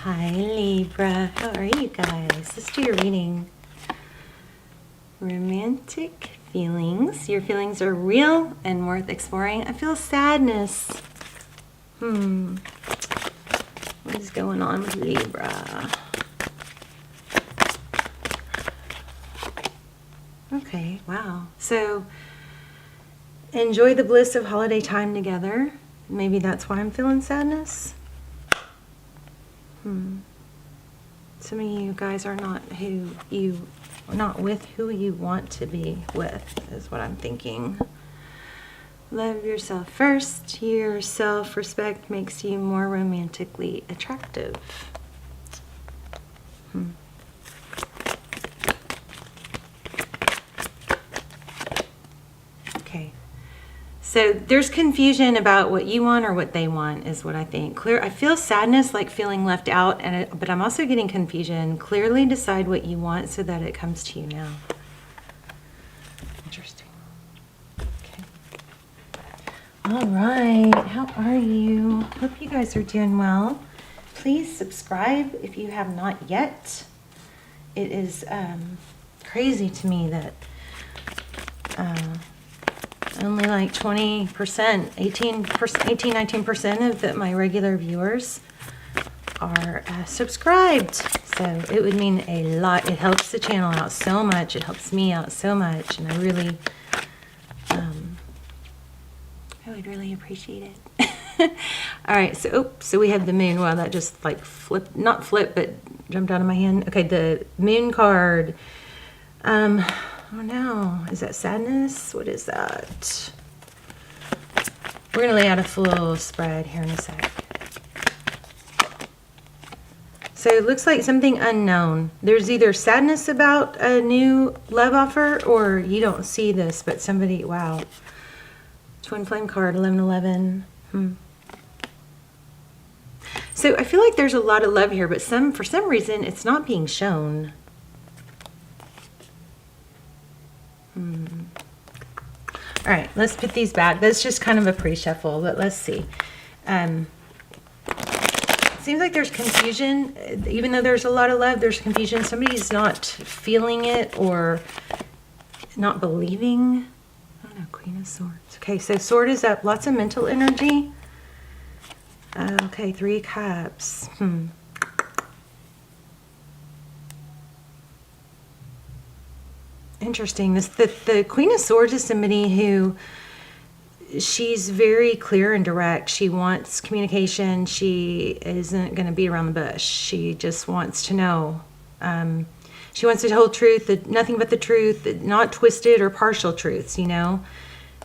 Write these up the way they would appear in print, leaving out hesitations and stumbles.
Hi Libra, how are you guys? Let's do your reading. Romantic feelings. Your feelings are real and worth exploring. I feel sadness. What is going on with Libra? Okay, wow. So enjoy the bliss of holiday time together. Maybe that's why I'm feeling sadness. Some of you guys are not with who you want to be with, is what I'm thinking. Love yourself first. Your self-respect makes you more romantically attractive. Okay. So there's confusion about what you want or what they want is what I think. I feel sadness, like feeling left out, but I'm also getting confusion. Clearly decide what you want so that it comes to you now. Interesting. Okay. All right. How are you? Hope you guys are doing well. Please subscribe if you have not yet. It is crazy to me that only like 20%, 19% of my regular viewers are subscribed. So it would mean a lot. It helps the channel out so much. It helps me out so much. And I would really appreciate it. All right. So we have the moon. Wow, that just like not flipped, but jumped out of my hand. Okay. The moon card. Oh no, is that sadness? What is that? We're going to lay out a full spread here in a sec. So it looks like something unknown. There's either sadness about a new love offer or you don't see this, but somebody, wow. Twin flame card, 1111. So I feel like there's a lot of love here, but for some reason it's not being shown. All right, let's put these back. That's just kind of a pre-shuffle, but let's see. It seems like there's confusion. Even though there's a lot of love, there's confusion. Somebody's not feeling it or not believing. I don't know, Queen of Swords. Okay, so Sword is up. Lots of mental energy. Okay, 3 Cups. Interesting. The Queen of Swords is somebody who she's very clear and direct. She wants communication. She isn't going to beat around the bush. She just wants to know. She wants the whole truth, nothing but the truth, not twisted or partial truths, you know.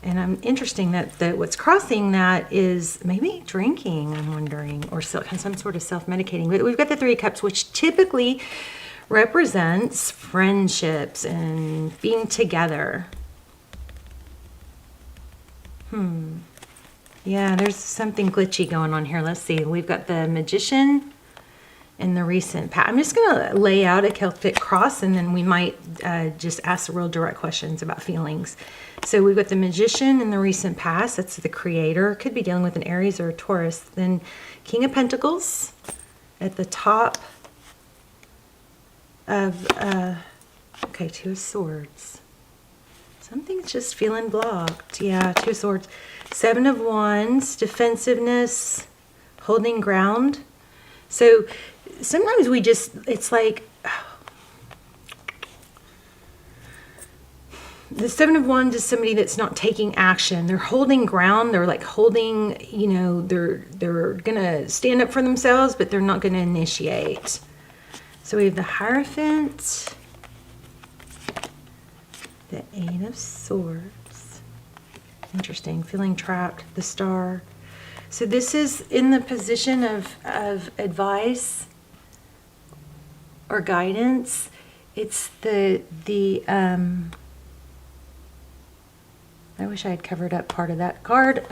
And I'm interesting that what's crossing that is maybe drinking, I'm wondering, or some sort of self-medicating. But we've got the 3 Cups, which typically represents friendships and being together. Yeah, there's something glitchy going on here. Let's see. We've got the Magician and the recent past. I'm just going to lay out a Celtic cross and then we might just ask the real direct questions about feelings. So we've got the Magician and the recent past. That's the creator. Could be dealing with an Aries or a Taurus. Then King of Pentacles at the top of, okay, 2 of Swords. Something's just feeling blocked. Yeah, 2 of Swords. 7 of Wands, defensiveness, holding ground. So sometimes it's like, the 7 of Wands is somebody that's not taking action. They're holding ground. They're like holding, you know, they're going to stand up for themselves, but they're not going to initiate. So we have the Hierophant, the 8 of Swords. Interesting, feeling trapped, the Star. So this is in the position of advice or guidance. It's the I wish I had covered up part of that card.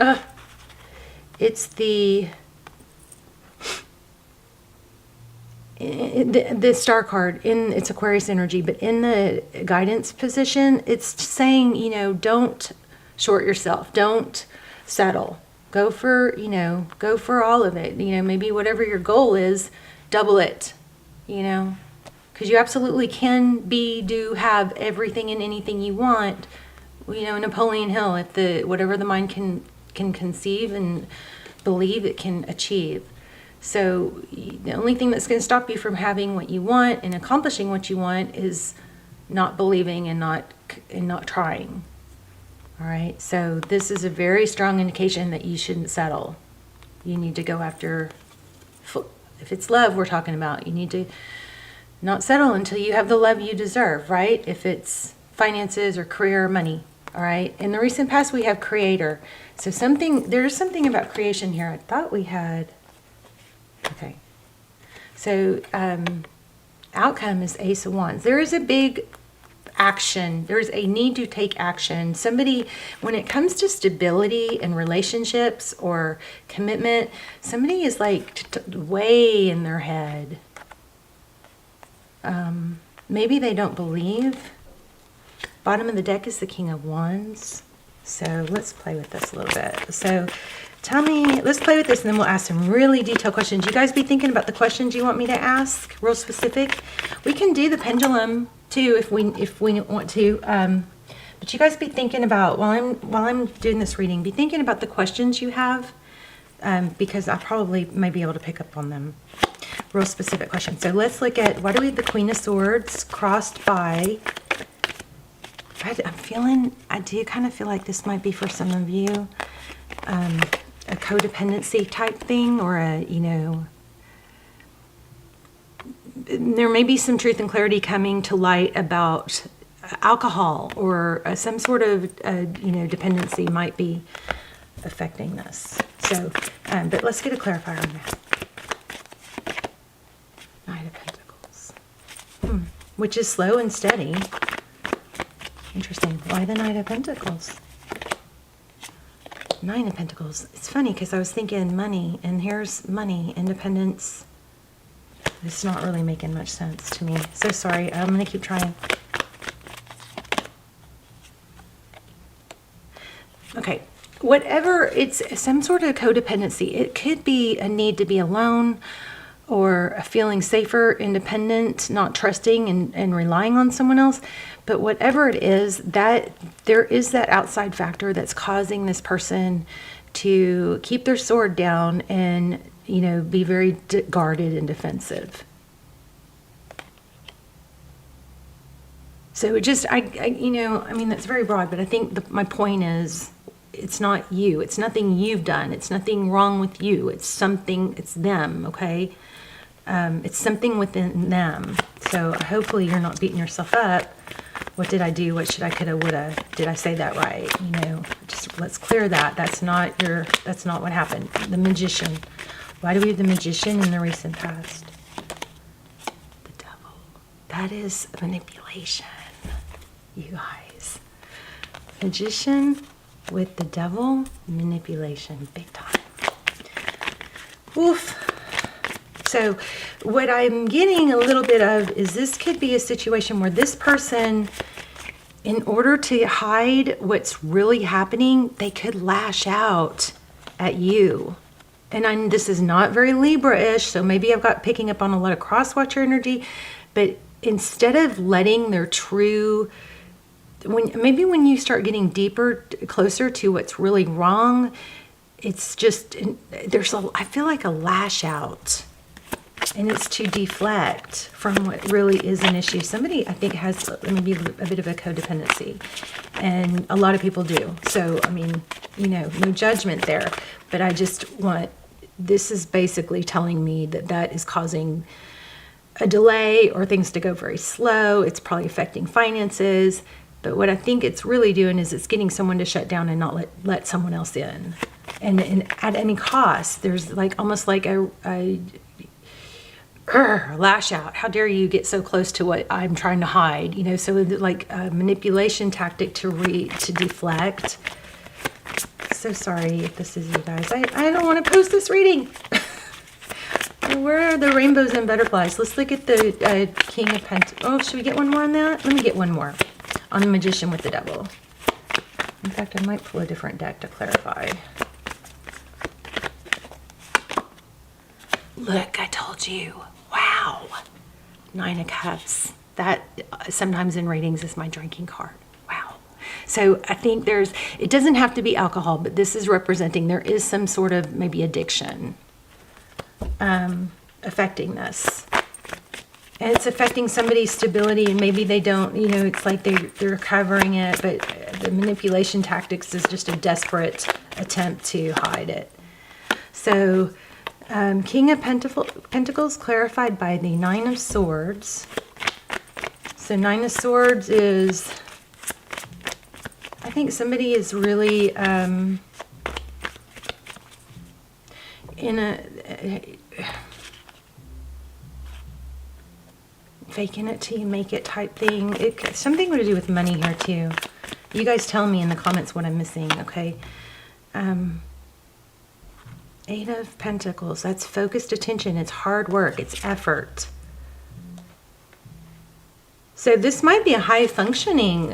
It's the Star card. It's Aquarius energy, but in the guidance position, it's saying, you know, don't short yourself. Don't settle. Go for, you know, go for all of it. You know, maybe whatever your goal is, double it, you know, because you absolutely can be, do, have everything and anything you want. You know, Napoleon Hill, if the whatever the mind can conceive and believe, it can achieve. So the only thing that's going to stop you from having what you want and accomplishing what you want is not believing and not trying. All right. So this is a very strong indication that you shouldn't settle. You need to go after, if it's love we're talking about, you need to not settle until you have the love you deserve, right? If it's finances or career or money. All right. In the recent past, we have creator. So there's something about creation here. I thought we had, okay. So outcome is Ace of Wands. There is a big action. There's a need to take action. Somebody, when it comes to stability in relationships or commitment, somebody is like way in their head. Maybe they don't believe. Bottom of the deck is the King of Wands. So let's play with this a little bit. So tell me, let's play with this and then we'll ask some really detailed questions. You guys be thinking about the questions you want me to ask, real specific. We can do the pendulum too if we want to. But you guys be thinking about, while I'm doing this reading, be thinking about the questions you have, because I probably might be able to pick up on them. Real specific questions. So let's look at, why do we have the Queen of Swords crossed by, I do kind of feel like this might be for some of you, a codependency type thing, or there may be some truth and clarity coming to light about alcohol or some sort of, dependency might be affecting this. So, but let's get a clarifier on that. Knight of Pentacles, which is slow and steady. Interesting. Why the Knight of Pentacles? Nine of Pentacles. It's funny because I was thinking money, and here's money, independence. It's not really making much sense to me. So sorry. I'm going to keep trying. Okay. Whatever, it's some sort of codependency. It could be a need to be alone, or a feeling safer, independent, not trusting and relying on someone else. But whatever it is, that there is that outside factor that's causing this person to keep their sword down and, be very guarded and defensive. So it just, that's very broad, but I think my point is, it's not you. It's nothing you've done. It's nothing wrong with you. It's them, okay? It's something within them. So hopefully you're not beating yourself up. What did I do? What should I, coulda, woulda? Did I say that right? Just let's clear that. That's not what happened. The Magician. Why do we have the Magician in the recent past? The Devil. That is manipulation, you guys. Magician with the Devil, manipulation, big time. Oof. So what I'm getting a little bit of is this could be a situation where this person, in order to hide what's really happening, they could lash out at you. And this is not very Libra-ish, so maybe I've got picking up on a lot of cross-watcher energy, but instead of letting their true, when you start getting deeper, closer to what's really wrong, it's just, I feel like a lash out. And it's to deflect from what really is an issue. Somebody, I think, has maybe a bit of a codependency. And a lot of people do. So, no judgment there. But I just this is basically telling me that is causing a delay or things to go very slow. It's probably affecting finances. But what I think it's really doing is it's getting someone to shut down and not let someone else in. And at any cost, there's almost like a lash out. How dare you get so close to what I'm trying to hide? So like a manipulation tactic to deflect. So sorry if this is you guys. I don't want to post this reading. Where are the rainbows and butterflies? Let's look at the King of Pentacles. Oh, should we get one more on that? Let me get one more on the Magician with the Devil. In fact, I might pull a different deck to clarify. Look, I told you. Wow. 9 of Cups. That sometimes in readings is my drinking card. Wow. So I think it doesn't have to be alcohol, but this is representing there is some sort of maybe addiction affecting this. And it's affecting somebody's stability, and maybe they don't, it's like they're covering it, but the manipulation tactics is just a desperate attempt to hide it. So King of Pentacles clarified by the 9 of Swords. So 9 of Swords is, I think somebody is really in a faking it till you make it type thing. Something to do with money here too. You guys tell me in the comments what I'm missing, okay? 8 of Pentacles. That's focused attention. It's hard work. It's effort. So this might be a high functioning,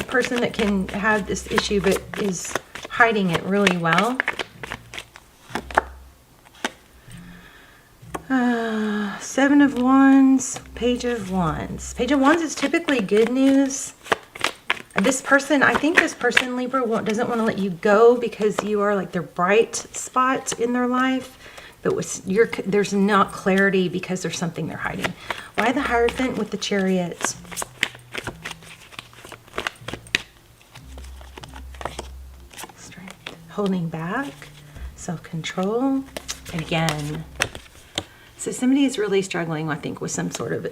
person that can have this issue but is hiding it really well. 7 of Wands, Page of Wands. Page of Wands is typically good news. This person, I think this person, Libra, doesn't want to let you go because you are like their bright spot in their life. But there's not clarity because there's something they're hiding. Why the Hierophant with the Chariot? Strength. Holding back. Self-control. And again. So somebody is really struggling, I think, with some sort of,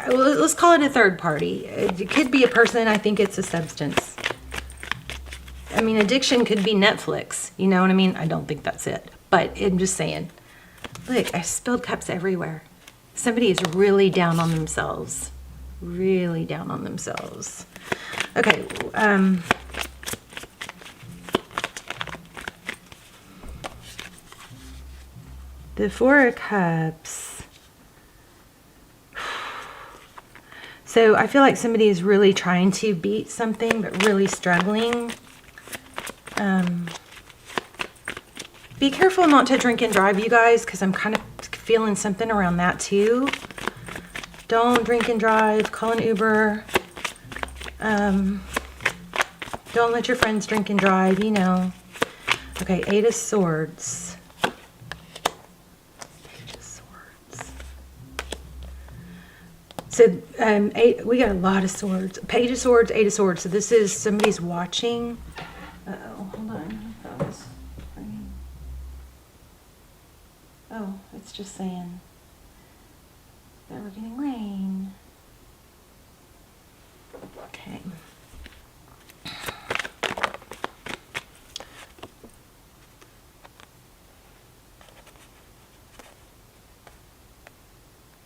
let's call it a third party. It could be a person. I think it's a substance. I mean, addiction could be Netflix. You know what I mean? I don't think that's it. But I'm just saying. Look, I spilled cups everywhere. Somebody is really down on themselves. Really down on themselves. Okay. The 4 of Cups. So I feel like somebody is really trying to beat something, but really struggling. Be careful not to drink and drive, you guys, because I'm kind of feeling something around that too. Don't drink and drive. Call an Uber. Don't let your friends drink and drive, Okay, 8 of Swords. So we got a lot of swords. Page of Swords, 8 of Swords. So this is somebody's watching. Uh-oh, hold on. Oh, it's just saying that we're getting rain. Okay.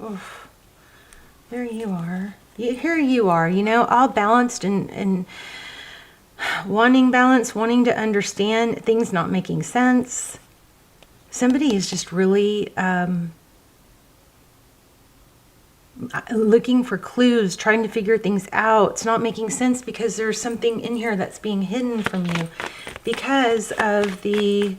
Oof. There you are. Here you are, all balanced and wanting balance, wanting to understand things not making sense. Somebody is just really looking for clues, trying to figure things out. It's not making sense because there's something in here that's being hidden from you because of the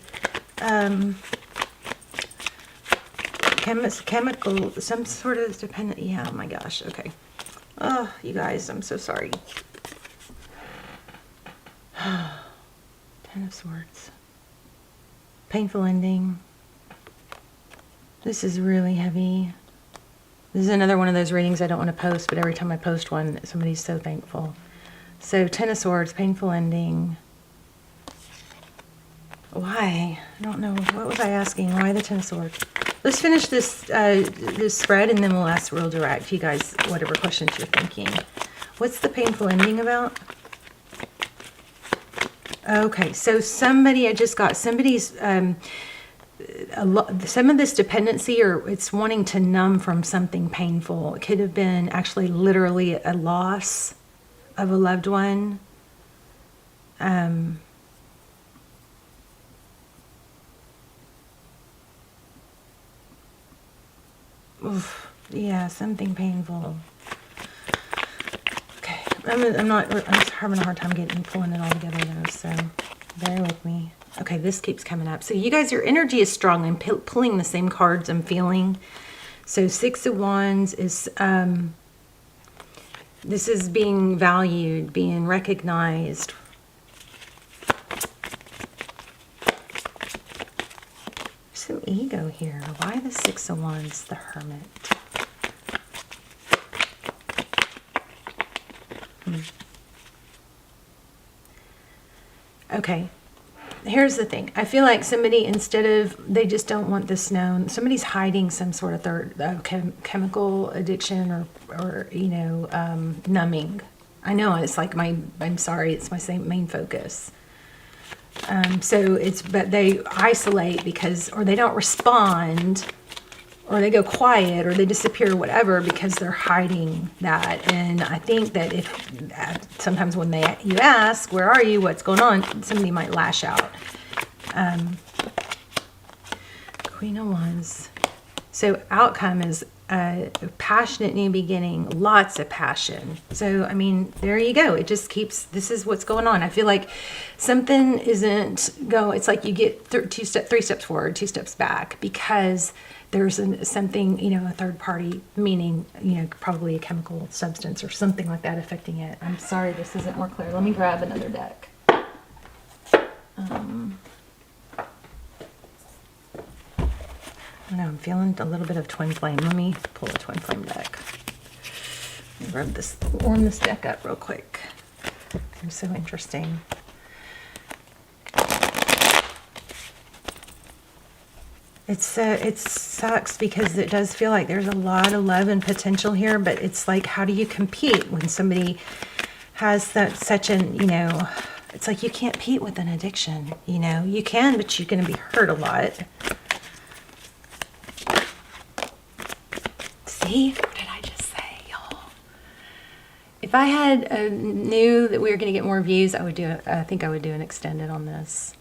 chemical, some sort of dependent. Yeah, oh my gosh. Okay. Oh, you guys, I'm so sorry. 10 of Swords. Painful ending. This is really heavy. This is another one of those readings I don't want to post, but every time I post one, somebody's so thankful. So 10 of Swords, painful ending. Why? I don't know. What was I asking? Why the 10 of Swords? Let's finish this this spread, and then we'll ask real direct, you guys, whatever questions you're thinking. What's the painful ending about? Okay, so somebody's some of this dependency, or it's wanting to numb from something painful. It could have been actually literally a loss of a loved one. Oof, yeah, something painful. Okay, I'm just having a hard time pulling it all together though, so bear with me. Okay, this keeps coming up. So you guys, your energy is strong and pulling the same cards I'm feeling. So 6 of Wands is, this is being valued, being recognized. Some ego here. Why the 6 of Wands, the Hermit? Okay, here's the thing. I feel like somebody, instead of, they just don't want this known, somebody's hiding some sort of chemical addiction or you know, numbing. I know it's like I'm sorry, it's my main focus. So it's, but they isolate because, or they don't respond, or they go quiet, or they disappear, or whatever, because they're hiding that. And I think that if sometimes when you ask, where are you, what's going on, somebody might lash out. Queen of Wands. So outcome is a passionate new beginning, lots of passion. So, I mean, there you go. It just keeps, this is what's going on. I feel like something isn't it's like you get 3 steps forward, 2 steps back, because there's something, you know, a third party, meaning, you know, probably a chemical substance or something like that affecting it. I'm sorry, this isn't more clear. Let me grab another deck. I don't know, I'm feeling a little bit of twin flame. Let me pull a twin flame deck. Let me warm this deck up real quick. It's so interesting. It sucks because it does feel like there's a lot of love and potential here, but it's like, how do you compete when somebody has such an, you know, it's like you can't compete with an addiction, you know. You can, but you're going to be hurt a lot. See? What did I just say, y'all? If I had knew that we were going to get more views, I think I would do an extended on this.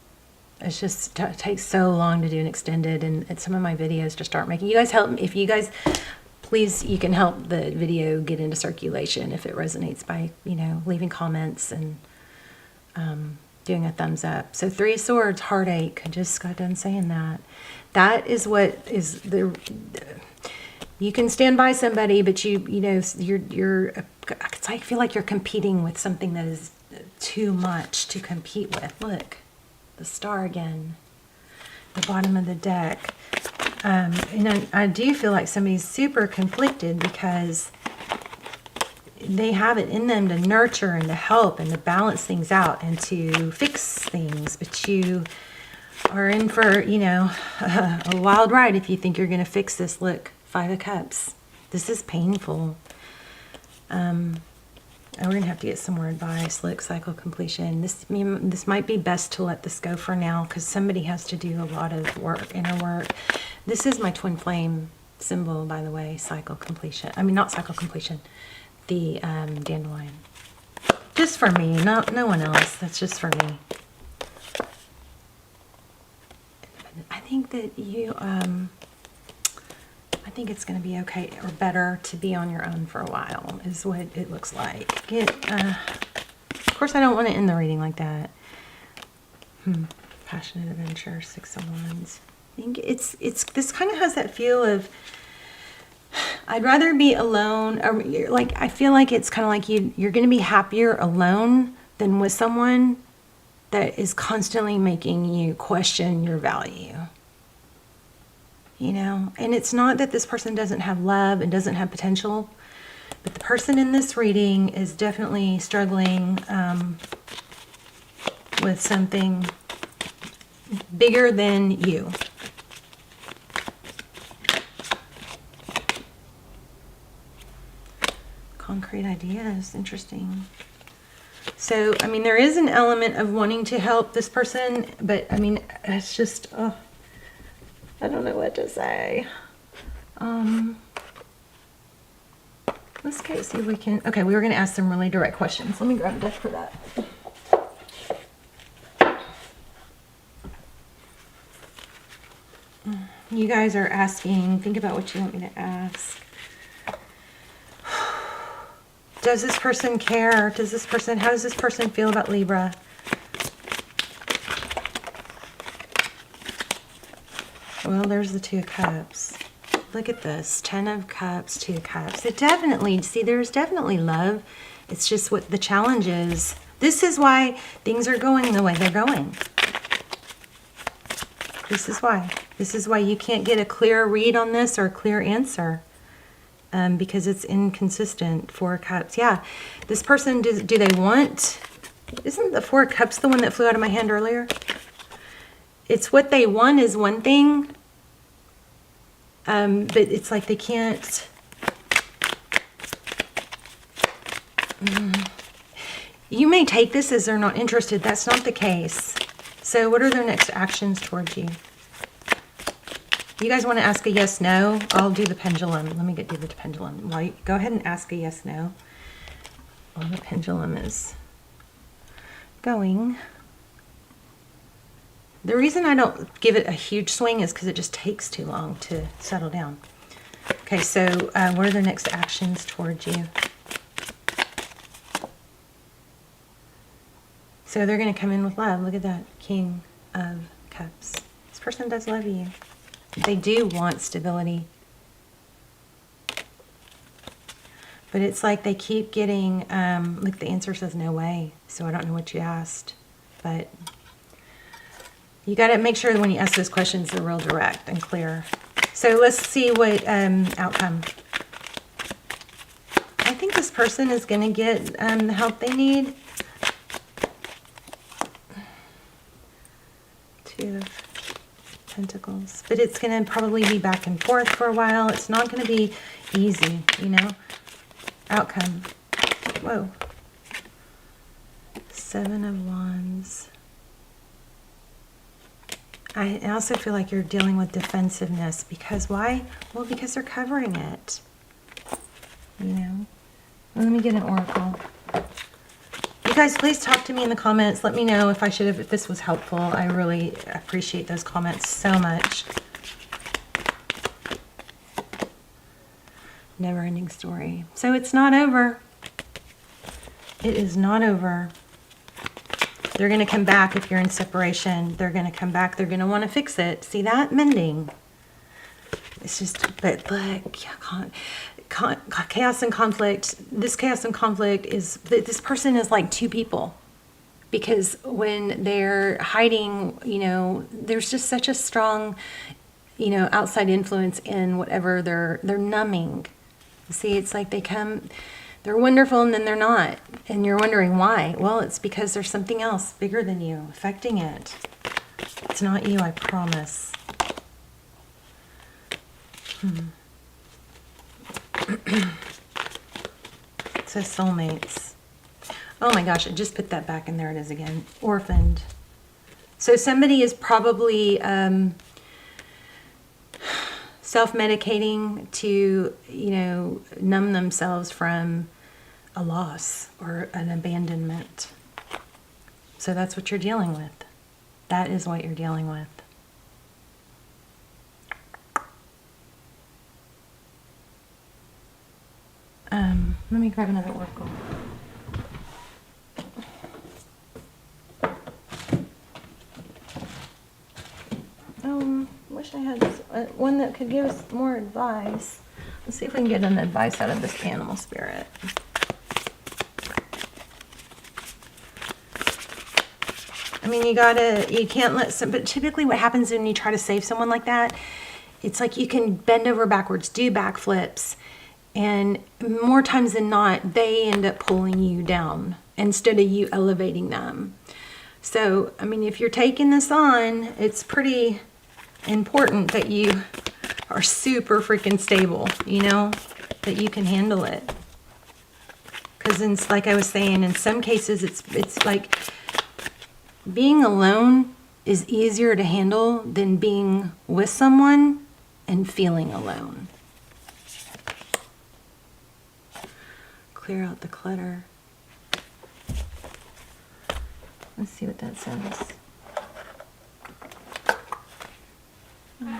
It's just it takes so long to do an extended, and some of my videos just aren't making. You guys help. If you guys, please, you can help the video get into circulation if it resonates by, you know, leaving comments and doing a thumbs up. So 3 of Swords, heartache. I just got done saying that. That is what is the. You can stand by somebody, but you know, you're. It's like, I feel like you're competing with something that is too much to compete with. Look. The Star again, the bottom of the deck. And I do feel like somebody's super conflicted because they have it in them to nurture and to help and to balance things out and to fix things. But you are in for, you know, a wild ride if you think you're going to fix this. Look, 5 of Cups. This is painful. We're going to have to get some more advice. Look, cycle completion. This might be best to let this go for now because somebody has to do a lot of work, inner work. This is my twin flame symbol, by the way, cycle completion. I mean, not cycle completion, the dandelion. Just for me, no one else. That's just for me. I think that you... I think it's going to be okay or better to be on your own for a while is what it looks like. Of course, I don't want to end the reading like that. Passionate adventure, 6 of Wands. I think this kind of has that feel of I'd rather be alone. Or like I feel like it's kind of like you're going to be happier alone than with someone that is constantly making you question your value. You know, and it's not that this person doesn't have love and doesn't have potential, but the person in this reading is definitely struggling with something bigger than you. Concrete ideas, interesting. So, I mean, there is an element of wanting to help this person, but I mean, it's just, I don't know what to say. Let's see if we can. Okay, we were going to ask some really direct questions. Let me grab a deck for that. You guys are asking, think about what you want me to ask. Does this person care? How does this person feel about Libra? Well, there's the Two of Cups. Look at this. 10 of Cups, 2 of Cups. It definitely, see, there's definitely love. It's just what the challenge is. This is why things are going the way they're going. This is why. This is why you can't get a clear read on this or a clear answer. Because it's inconsistent. 4 of Cups. Yeah. This person, do they want... Isn't the 4 of Cups the one that flew out of my hand earlier? It's what they want is one thing. But it's like they can't... You may take this as they're not interested. That's not the case. So what are their next actions towards you? You guys want to ask a yes, no? I'll do the pendulum. Let me do the pendulum. Well, go ahead and ask a yes, no. Well, the pendulum is going. The reason I don't give it a huge swing is because it just takes too long to settle down. Okay, so what are their next actions towards you? So they're going to come in with love. Look at that. King of Cups. This person does love you. They do want stability. But it's like they keep getting, look, the answer says no way. So I don't know what you asked. But you got to make sure that when you ask those questions, they're real direct and clear. So let's see what outcome. I think this person is going to get the help they need. 2 of Pentacles. But it's going to probably be back and forth for a while. It's not going to be easy, you know. Outcome. Whoa. 7 of Wands. I also feel like you're dealing with defensiveness. Because why? Well, because they're covering it. You know. Well, let me get an oracle. You guys, please talk to me in the comments. Let me know if this was helpful. I really appreciate those comments so much. Never-ending story. So it's not over. It is not over. They're going to come back if you're in separation. They're going to come back. They're going to want to fix it. See that? Mending. It's just, but look, chaos and conflict. This chaos and conflict is, this person is like 2 people. Because when they're hiding, you know, there's just such a strong, you know, outside influence in whatever they're numbing. See, it's like they're wonderful and then they're not. And you're wondering why. Well, it's because there's something else bigger than you affecting it. It's not you, I promise. It says soulmates. Oh my gosh, I just put that back and there it is again. Orphaned. So somebody is probably self-medicating to, you know, numb themselves from a loss or an abandonment. So that's what you're dealing with. That is what you're dealing with. Let me grab another oracle. Wish I had one that could give us more advice. Let's see if we can get an advice out of this animal spirit. I mean, you can't but typically what happens when you try to save someone like that, it's like you can bend over backwards, do backflips, and more times than not, they end up pulling you down instead of you elevating them. So, I mean, if you're taking this on, it's pretty important that you are super freaking stable, you know, that you can handle it. Because like I was saying, in some cases, it's like being alone is easier to handle than being with someone and feeling alone. Clear out the clutter. Let's see what that says. Clear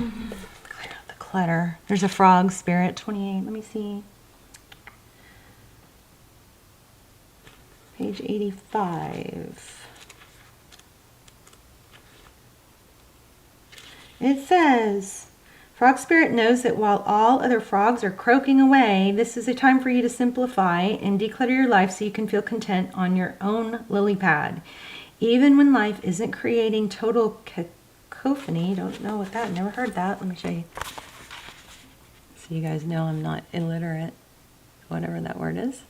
out the clutter. There's a frog spirit, 28. Let me see. Page 85. It says, Frog Spirit knows that while all other frogs are croaking away, this is a time for you to simplify and declutter your life so you can feel content on your own lily pad. Even when life isn't creating total cacophony, don't know what that, never heard that. Let me show you. So you guys know I'm not illiterate, whatever that word is.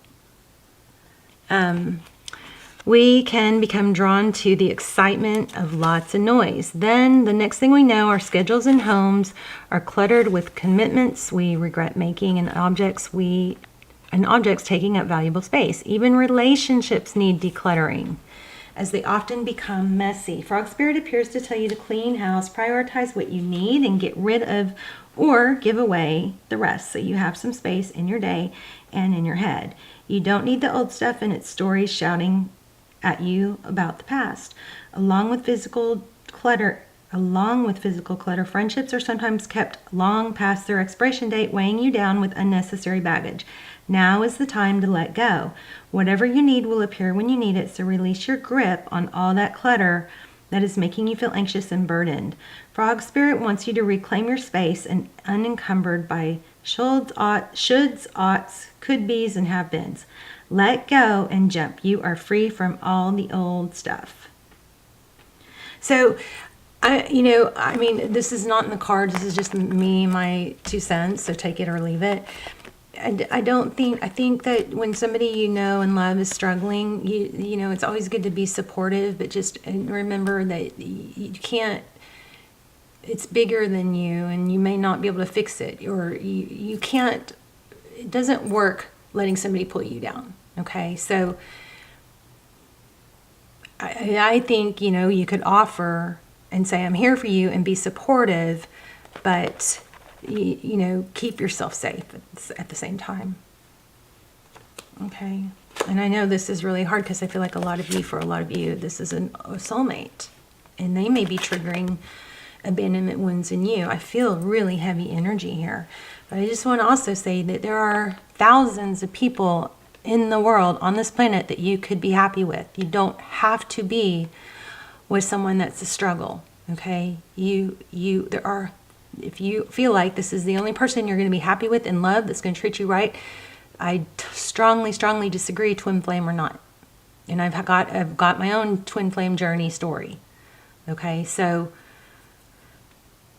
We can become drawn to the excitement of lots of noise. Then the next thing we know, our schedules and homes are cluttered with commitments we regret making and objects taking up valuable space. Even relationships need decluttering as they often become messy. Frog Spirit appears to tell you to clean house, prioritize what you need, and get rid of or give away the rest so you have some space in your day and in your head. You don't need the old stuff and its stories shouting at you about the past. Along with physical clutter, friendships are sometimes kept long past their expiration date, weighing you down with unnecessary baggage. Now is the time to let go. Whatever you need will appear when you need it, so release your grip on all that clutter that is making you feel anxious and burdened. Frog Spirit wants you to reclaim your space and unencumbered by shoulds, oughts, could be's, and have beens. Let go and jump. You are free from all the old stuff. So, this is not in the cards. This is just me, my 2 cents. So take it or leave it. I think that when somebody you know and love is struggling, it's always good to be supportive, but just remember that you can't, it's bigger than you, and you may not be able to fix it, or you can't, it doesn't work letting somebody pull you down. Okay. So I think, you could offer and say, I'm here for you, and be supportive, but keep yourself safe at the same time. Okay. And I know this is really hard because I feel like for a lot of you, this is a soulmate, and they may be triggering abandonment wounds in you. I feel really heavy energy here, but I just want to also say that there are thousands of people in the world on this planet that you could be happy with. You don't have to be with someone that's a struggle. Okay. If you feel like this is the only person you're going to be happy with in love, that's going to treat you right, I strongly, strongly disagree, twin flame or not. And I've got my own twin flame journey story. Okay, so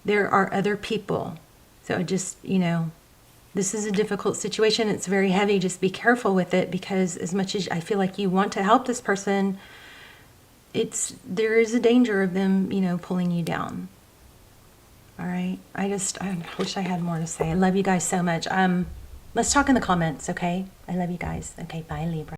there are other people. So just, this is a difficult situation. It's very heavy. Just be careful with it, because as much as I feel like you want to help this person, there is a danger of them, pulling you down. All right. I wish I had more to say. I love you guys so much. Let's talk in the comments, okay? I love you guys. Okay, bye, Libra.